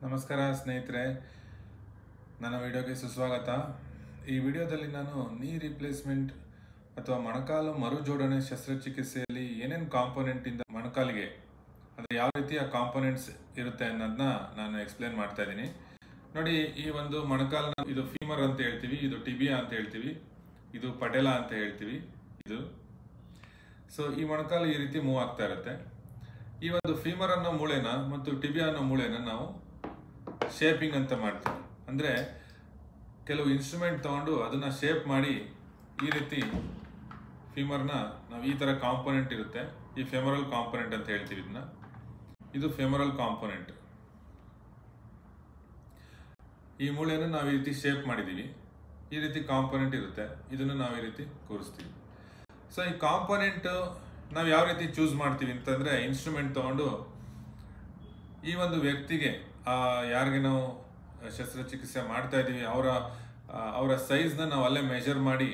ನಮಸ್ಕಾರ ಸ್ನೇಹಿತರೆ, ನನ್ನ ವಿಡಿಯೋಗೆ ಸುಸ್ವಾಗತ. ಈ ವಿಡಿಯೋದಲ್ಲಿ ನಾನು ನೀ ರಿಪ್ಲೇಸ್ಮೆಂಟ್ ಅಥವಾ ಮೊಣಕಾಲು ಮರುಜೋಡಣೆ ಶಸ್ತ್ರಚಿಕಿತ್ಸೆಯಲ್ಲಿ ಏನೇನು ಕಾಂಪೋನೆಂಟ್ ಇಂದ ಮೊಣಕಾಲಿಗೆ ಅಂದರೆ ಯಾವ ರೀತಿಯ ಕಾಂಪೋನೆಂಟ್ಸ್ ಇರುತ್ತೆ ಅನ್ನೋದನ್ನ ನಾನು ಎಕ್ಸ್ಪ್ಲೇನ್ ಮಾಡ್ತಾ ಇದ್ದೀನಿ. ನೋಡಿ, ಈ ಒಂದು ಮೊಣಕಾಲನ್ನ ಇದು ಫೀಮರ್ ಅಂತ ಹೇಳ್ತೀವಿ, ಇದು ಟಿಬಿಯಾ ಅಂತ ಹೇಳ್ತೀವಿ, ಇದು ಪಟೆಲಾ ಅಂತ ಹೇಳ್ತೀವಿ. ಇದು ಈ ಮೊಣಕಾಲು ಈ ರೀತಿ ಮೂವ್ ಆಗ್ತಾ ಇರುತ್ತೆ. ಈ ಒಂದು ಫೀಮರ್ ಅನ್ನೋ ಮೂಳೆನ ಮತ್ತು ಟಿಬಿಯಾ ಅನ್ನೋ ಮೂಳೆನ ನಾವು ಶೇಪಿಂಗ್ ಅಂತ ಮಾಡ್ತೀವಿ. ಅಂದರೆ ಕೆಲವು ಇನ್ಸ್ಟ್ರೂಮೆಂಟ್ ತಗೊಂಡು ಅದನ್ನ ಶೇಪ್ ಮಾಡಿ ಈ ರೀತಿ ಫೀಮರ್ನ ನಾವು ಈ ಥರ ಕಾಂಪೋನೆಂಟ್ ಇರುತ್ತೆ, ಈ ಫೆಮರಲ್ ಕಾಂಪೋನೆಂಟ್ ಅಂತ ಹೇಳ್ತೀವಿ. ಇದನ್ನ ಇದು ಫೆಮರಲ್ ಕಾಂಪೋನೆಂಟ್. ಈ ಮೂಳೆಯನ್ನು ನಾವು ಈ ರೀತಿ ಶೇಪ್ ಮಾಡಿದ್ದೀವಿ, ಈ ರೀತಿ ಕಾಂಪೋನೆಂಟ್ ಇರುತ್ತೆ, ಇದನ್ನು ನಾವು ಈ ರೀತಿ ಕೂರಿಸ್ತೀವಿ. ಈ ಕಾಂಪೋನೆಂಟ್ ನಾವು ಯಾವ ರೀತಿ ಚೂಸ್ ಮಾಡ್ತೀವಿ ಅಂತಂದರೆ, ಇನ್ಸ್ಟ್ರೂಮೆಂಟ್ ತಗೊಂಡು ಈ ಒಂದು ವ್ಯಕ್ತಿಗೆ ಯಾರಿಗೆ ನಾವು ಶಸ್ತ್ರಚಿಕಿತ್ಸೆ ಮಾಡ್ತಾ ಇದ್ದೀವಿ ಅವರ ಸೈಜ್ನ ನಾವು ಅಲ್ಲೇ ಮೆಜರ್ ಮಾಡಿ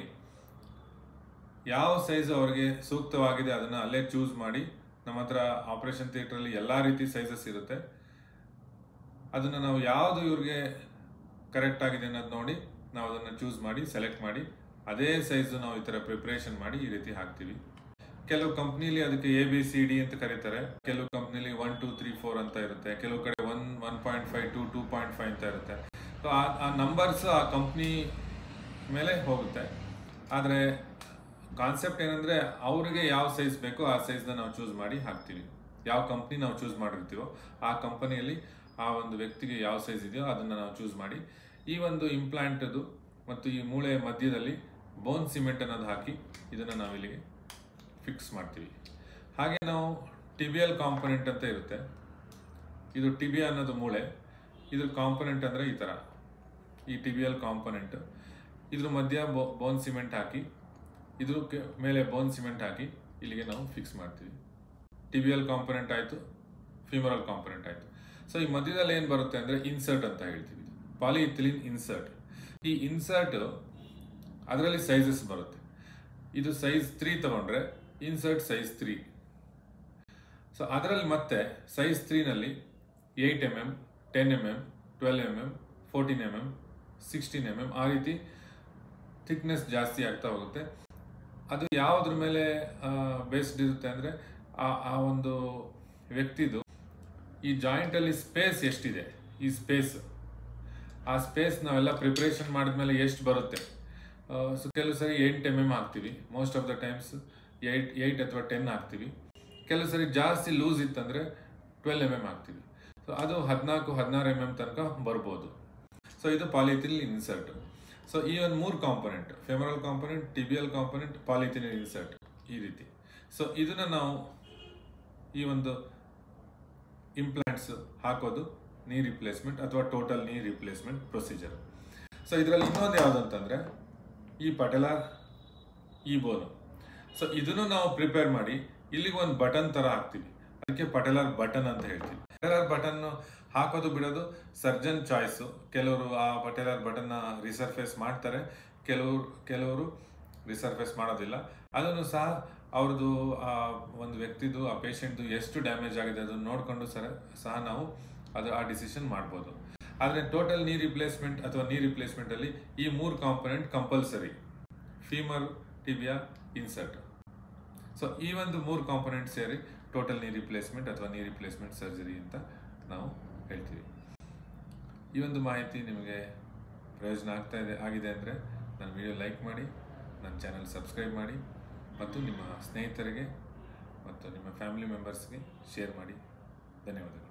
ಯಾವ ಸೈಜ್ ಅವ್ರಿಗೆ ಸೂಕ್ತವಾಗಿದೆ ಅದನ್ನು ಅಲ್ಲೇ ಚೂಸ್ ಮಾಡಿ, ನಮ್ಮ ಹತ್ರ ಆಪರೇಷನ್ ಥಿಯೇಟ್ರಲ್ಲಿ ಎಲ್ಲ ರೀತಿ ಸೈಜಸ್ ಇರುತ್ತೆ, ಅದನ್ನು ನಾವು ಯಾವುದು ಇವ್ರಿಗೆ ಕರೆಕ್ಟ್ ಆಗಿದೆ ಅನ್ನೋದು ನೋಡಿ ನಾವು ಅದನ್ನು ಚೂಸ್ ಮಾಡಿ ಸೆಲೆಕ್ಟ್ ಮಾಡಿ ಅದೇ ಸೈಜ್ ನಾವು ಈ ಥರ ಪ್ರಿಪ್ರೇಷನ್ ಮಾಡಿ ಈ ರೀತಿ ಹಾಕ್ತೀವಿ. ಕೆಲವು ಕಂಪ್ನಿಲಿ ಅದಕ್ಕೆ ABCD ಅಂತ ಕರೀತಾರೆ, ಕೆಲವು ಕಂಪ್ನಿಲಿ 1 2 3 4 ಅಂತ ಇರುತ್ತೆ, ಕೆಲವು ಕಡೆ 1.5 to 2.5 ಅಂತ ಇರುತ್ತೆ. ಆ ನಂಬರ್ಸ್ ಆ ಕಂಪ್ನಿ ಮೇಲೆ ಹೋಗುತ್ತೆ. ಆದರೆ ಕಾನ್ಸೆಪ್ಟ್ ಏನಂದರೆ, ಅವ್ರಿಗೆ ಯಾವ ಸೈಜ್ ಬೇಕೋ ಆ ಸೈಜ್ನ ನಾವು ಚೂಸ್ ಮಾಡಿ ಹಾಕ್ತೀವಿ. ಯಾವ ಕಂಪ್ನಿ ನಾವು ಚೂಸ್ ಮಾಡಿರ್ತೀವೋ ಆ ಕಂಪನಿಯಲ್ಲಿ ಆ ಒಂದು ವ್ಯಕ್ತಿಗೆ ಯಾವ ಸೈಜ್ ಇದೆಯೋ ಅದನ್ನು ನಾವು ಚೂಸ್ ಮಾಡಿ ಈ ಒಂದು ಇಂಪ್ಲಾಂಟದು ಮತ್ತು ಈ ಮೂಳೆ ಮಧ್ಯದಲ್ಲಿ ಬೋನ್ ಸಿಮೆಂಟ್ ಅನ್ನೋದು ಹಾಕಿ ಇದನ್ನು ನಾವು ಇಲ್ಲಿಗೆ ಫಿಕ್ಸ್ ಮಾಡ್ತೀವಿ. ಹಾಗೆ ನಾವು ಟಿಬಿಯಲ್ ಕಾಂಪೊನೆಂಟ್ ಅಂತ ಇರುತ್ತೆ. ಇದು ಟಿಬಿಯಾ ಅನ್ನೋದು ಮೂಳೆ, ಇದ್ರ ಕಾಂಪೊನೆಂಟ್ ಅಂದರೆ ಈ ಥರ, ಈ ಟಿಬಿಯಲ್ ಕಾಂಪೊನೆಂಟ್. ಇದ್ರ ಮಧ್ಯ ಬೋನ್ ಸಿಮೆಂಟ್ ಹಾಕಿ, ಇದ್ರ ಮೇಲೆ ಬೋನ್ ಸಿಮೆಂಟ್ ಹಾಕಿ ಇಲ್ಲಿಗೆ ನಾವು ಫಿಕ್ಸ್ ಮಾಡ್ತೀವಿ. ಟಿಬಿಯಲ್ ಕಾಂಪೊನೆಂಟ್ ಆಯಿತು, ಫಿಮರಲ್ ಕಾಂಪೊನೆಂಟ್ ಆಯಿತು. ಈ ಮಧ್ಯದಲ್ಲಿ ಏನು ಬರುತ್ತೆ ಅಂದರೆ ಇನ್ಸರ್ಟ್ ಅಂತ ಹೇಳ್ತೀವಿ, ಪಾಲಿಇಥಿಲೀನ್ ಇನ್ಸರ್ಟ್. ಈ ಇನ್ಸರ್ಟ್ ಅದರಲ್ಲಿ ಸೈಜಸ್ ಬರುತ್ತೆ. ಇದು ಸೈಜ್ 3 ತಗೊಂಡ್ರೆ ಇನ್ಸರ್ಟ್ ಸೈಜ್ 3. ಅದರಲ್ಲಿ ಮತ್ತೆ size 3ನಲ್ಲಿ 8 mm, 10 mm, 12 mm, 14 mm, 16 mm ಆ ರೀತಿ ಥಿಕ್ನೆಸ್ ಜಾಸ್ತಿ ಆಗ್ತಾ ಹೋಗುತ್ತೆ. ಅದು ಯಾವುದ್ರ ಮೇಲೆ ಬೇಸ್ಡ್ ಇರುತ್ತೆ ಅಂದರೆ ಆ ಒಂದು ವ್ಯಕ್ತಿದು ಈ ಜಾಯಿಂಟಲ್ಲಿ ಸ್ಪೇಸ್ ಎಷ್ಟಿದೆ, ಈ ಸ್ಪೇಸ್, ಆ ಸ್ಪೇಸ್ ನಾವೆಲ್ಲ ಪ್ರಿಪ್ರೇಷನ್ ಮಾಡಿದ್ಮೇಲೆ ಎಷ್ಟು ಬರುತ್ತೆ. ಕೆಲವು ಸರಿ 8 mm ಹಾಕ್ತೀವಿ, ಮೋಸ್ಟ್ ಆಫ್ ದ ಟೈಮ್ಸ್ 8 ಅಥವಾ 10 ಹಾಕ್ತೀವಿ. ಕೆಲವು ಸರಿ ಜಾಸ್ತಿ ಲೂಸ್ ಇತ್ತಂದರೆ 12 mm ಹಾಕ್ತೀವಿ. ಅದು 14-16 mm ತನಕ ಬರ್ಬೋದು. ಇದು ಪಾಲಿಇಥಿಲೀನ್ ಇನ್ಸರ್ಟ್. ಈ ಒಂದು 3 component, femoral component, tibial component, polyethylene insert ಈ ರೀತಿ. ಇದನ್ನು ನಾವು ಈ ಒಂದು ಇಂಪ್ಲಾಂಟ್ಸ್ ಹಾಕೋದು ನೀ ರಿಪ್ಲೇಸ್ಮೆಂಟ್ ಅಥವಾ ಟೋಟಲ್ ನೀ ರಿಪ್ಲೇಸ್ಮೆಂಟ್ ಪ್ರೊಸೀಜರ್. ಇದರಲ್ಲಿ ಇನ್ನೊಂದು ಯಾವುದಂತಂದರೆ ಈ ಪಟೆಲಾರ್, ಈ ಬೋನು. ಇದನ್ನು ನಾವು ಪ್ರಿಪೇರ್ ಮಾಡಿ ಇಲ್ಲಿಗೆ ಒಂದು ಬಟನ್ ಥರ ಹಾಕ್ತೀವಿ, ಅದಕ್ಕೆ ಪಟೆಲಾರ್ ಬಟನ್ ಅಂತ ಹೇಳ್ತೀವಿ. ಪಟೆಲಾರ್ ಬಟನ್ ಹಾಕೋದು ಬಿಡೋದು ಸರ್ಜನ್ ಚಾಯ್ಸು. ಕೆಲವರು ಆ ಪಟೆಲಾರ್ ಬಟನ್ನ ರಿಸರ್ಫೇಸ್ ಮಾಡ್ತಾರೆ, ಕೆಲವರು ರಿಸರ್ಫೇಸ್ ಮಾಡೋದಿಲ್ಲ. ಅದನ್ನು ಸಹ ಅವ್ರದ್ದು ಆ ಒಂದು ವ್ಯಕ್ತಿದು, ಆ ಪೇಷಂಟ್ದು ಎಷ್ಟು ಡ್ಯಾಮೇಜ್ ಆಗಿದೆ ಅದನ್ನು ನೋಡಿಕೊಂಡು ಸಹ ನಾವು ಆ ಡಿಸಿಷನ್ ಮಾಡ್ಬೋದು. ಆದರೆ ಟೋಟಲ್ ನೀ ರಿಪ್ಲೇಸ್ಮೆಂಟ್ ಅಥವಾ ನೀ ರಿಪ್ಲೇಸ್ಮೆಂಟಲ್ಲಿ ಈ 3 component compulsory: femur, tibia, insert. ಈ ಒಂದು 3 ಕಾಂಪೊನೆಂಟ್ ಸೇರಿ ಟೋಟಲ್ ನೀ ರಿಪ್ಲೇಸ್ಮೆಂಟ್ ಅಥವಾ ನೀ ರಿಪ್ಲೇಸ್ಮೆಂಟ್ ಸರ್ಜರಿ ಅಂತ ನಾವು ಹೇಳ್ತೀವಿ. ಈ ಒಂದು ಮಾಹಿತಿ ನಿಮಗೆ ಪ್ರಯೋಜನ ಆಗಿದೆ ಅಂದರೆ ನನ್ನ ವಿಡಿಯೋ ಲೈಕ್ ಮಾಡಿ, ನನ್ನ ಚಾನಲ್ ಸಬ್ಸ್ಕ್ರೈಬ್ ಮಾಡಿ ಮತ್ತು ನಿಮ್ಮ ಸ್ನೇಹಿತರಿಗೆ ಮತ್ತು ನಿಮ್ಮ ಫ್ಯಾಮಿಲಿ ಮೆಂಬರ್ಸ್ಗೆ ಶೇರ್ ಮಾಡಿ. ಧನ್ಯವಾದಗಳು.